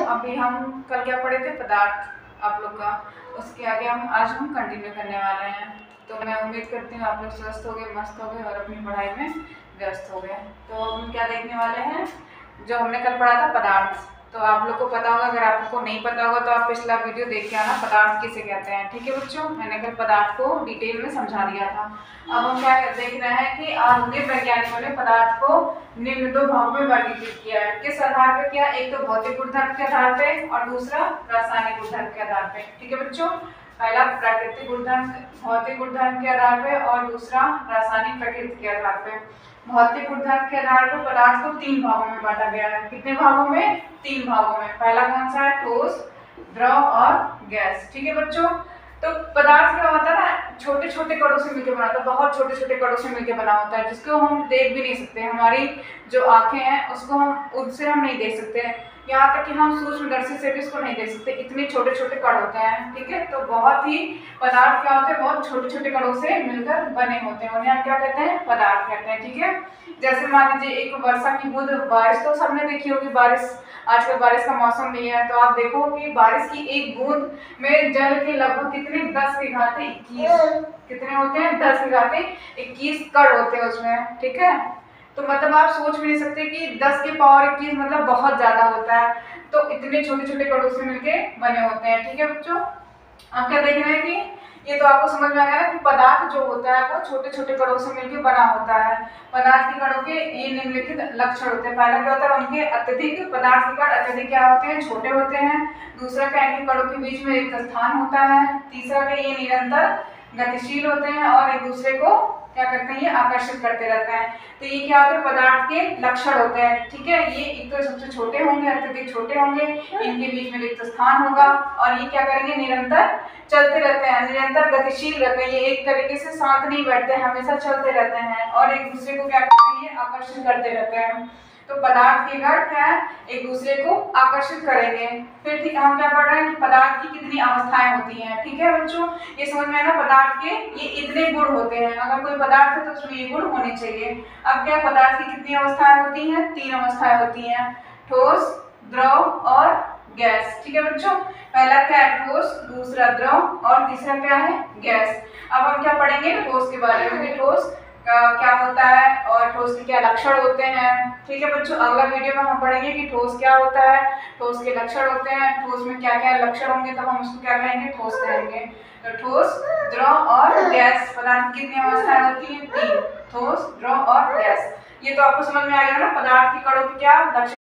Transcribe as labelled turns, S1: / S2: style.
S1: अभी हम कल क्या पढ़े थे, पदार्थ आप लोग का, उसके आगे आज हम कंटिन्यू करने वाले हैं। तो मैं उम्मीद करती हूँ आप लोग स्वस्थ हो गए, मस्त हो गए और अपनी पढ़ाई में व्यस्त हो गए। तो हम क्या देखने वाले हैं, जो हमने कल पढ़ा था पदार्थ। तो आप लोग को पता होगा, अगर आपको नहीं पता होगा तो आप पिछला वीडियो देख के आना, पदार्थ किसे कहते हैं। ठीक है बच्चों, मैंने कल पदार्थ को डिटेल में समझा दिया था। अब हम क्या देख रहे हैं कि आधुनिक वैज्ञानिकों ने पदार्थ को निम्न दो भागों में वर्गीकृत किया है। किस आधार पर किया? एक तो भौतिक गुणधर्म के आधार पे और दूसरा रासायनिक गुणधर्म के आधार पे। ठीक है बच्चों, पहला प्राकृतिक गुणधर्म, भौतिक गुणधर्म के आधार पे और दूसरा रासायनिक प्रकृति के आधार पे। भौतिक गुणधर्म के आधार पर पदार्थ को 3 भागों में बांटा गया है। कितने भागों में? 3 भागों में। पहला कौन सा है? ठोस, द्रव और गैस। ठीक है बच्चों, तो पदार्थ क्या होता है ना, छोटे छोटे कणों से मिलकर बना होता है, बहुत छोटे छोटे कणों से मिलकर बना होता है, जिसको हम देख भी नहीं सकते। हमारी जो आंखें हैं उसको उनसे हम नहीं देख सकते हैं, यहाँ तक कि हम सूक्ष्मदर्शी से भी इसको नहीं देख सकते, इतने छोटे छोटे कण होते हैं। ठीक है, तो बहुत ही पदार्थ क्या होते हैं, बहुत छोटे छोटे कणों से मिलकर बने होते हैं, उन्हें क्या कहते हैं? पदार्थ कहते हैं। ठीक है, जैसे मान लीजिए एक वर्षा की बूंद, बारिश तो सबने देखी होगी, बारिश आजकल बारिश का मौसम भी है, तो आप देखो कि बारिश की एक बूंद में जल के लगभग कितने 10 के घाते 21 कितने होते हैं? 10 के घाते 21 कण होते हैं उसमें। ठीक है, तो मतलब आप सोच भी नहीं सकते कि 10 के पावर 21 मतलब बहुत ज्यादा होता है। तो इतने छोटे छोटे कणों से मिलके बने होते हैं। ठीक है बच्चों, अब क्या देख रहे हैं कि ये तो आपको समझ में आ गया ना कि पदार्थ जो होता है वो छोटे छोटे कणों से मिलकर बना होता है। पदार्थ के कणों के ये निम्नलिखित लक्षण होते हैं। पहला क्या होता है, उनके अत्यधिक, पदार्थ के कण अत्यधिक क्या होते हैं? छोटे होते हैं। दूसरा क्या है कि कणों के बीच में एक स्थान होता है। तीसरा क्या, ये निरंतर गतिशील होते हैं और एक दूसरे को क्या करते हैं? ये आकर्षित करते रहते हैं। तो ये क्या होते हैं? पदार्थ के लक्षण होते हैं। ठीक है, ये एक तो सबसे छोटे होंगे, अत्यधिक छोटे होंगे, इनके बीच में रिक्त स्थान होगा और ये क्या करेंगे? निरंतर चलते रहते हैं, निरंतर गतिशील रहते हैं। ये एक तरीके से शांत नहीं बैठते, हमेशा चलते रहते हैं और एक दूसरे को क्या करते हैं? ये आकर्षित करते रहते हैं। तो पदार्थ के गण क्या है? एक दूसरे को आकर्षित करेंगे। फिर ठीक, हम क्या पढ़ रहे हैं कि पदार्थ की कितनी अवस्थाएं होती हैं। ठीक है बच्चों, ये समझ में आना, पदार्थ के ये इतने गुण होते हैं, अगर कोई पदार्थ है तो उसमें ये गुण होने चाहिए। अब क्या, पदार्थ की कितनी अवस्थाएं होती हैं? 3 अवस्थाएं होती हैं, ठोस, द्रव और गैस। ठीक है बच्चों, पहला क्या है? ठोस, दूसरा द्रव और तीसरा क्या है? गैस। अब हम क्या पढ़ेंगे? ठोस के बारे में, ठोस क्या होता है और ठोस के क्या लक्षण होते हैं। ठीक है बच्चों, अगला वीडियो में हम पढ़ेंगे कि ठोस क्या होता है, ठोस के लक्षण होते हैं, ठोस में क्या क्या लक्षण होंगे, तब हम उसको क्या कहेंगे? ठोस कहेंगे। तो ठोस, द्रव और गैस, पदार्थ की कितनी अवस्थाएं होती हैं? 3, ठोस, द्रव और गैस। ये तो आपको समझ में आ गया ना, पदार्थ के कणों के क्या लक्षण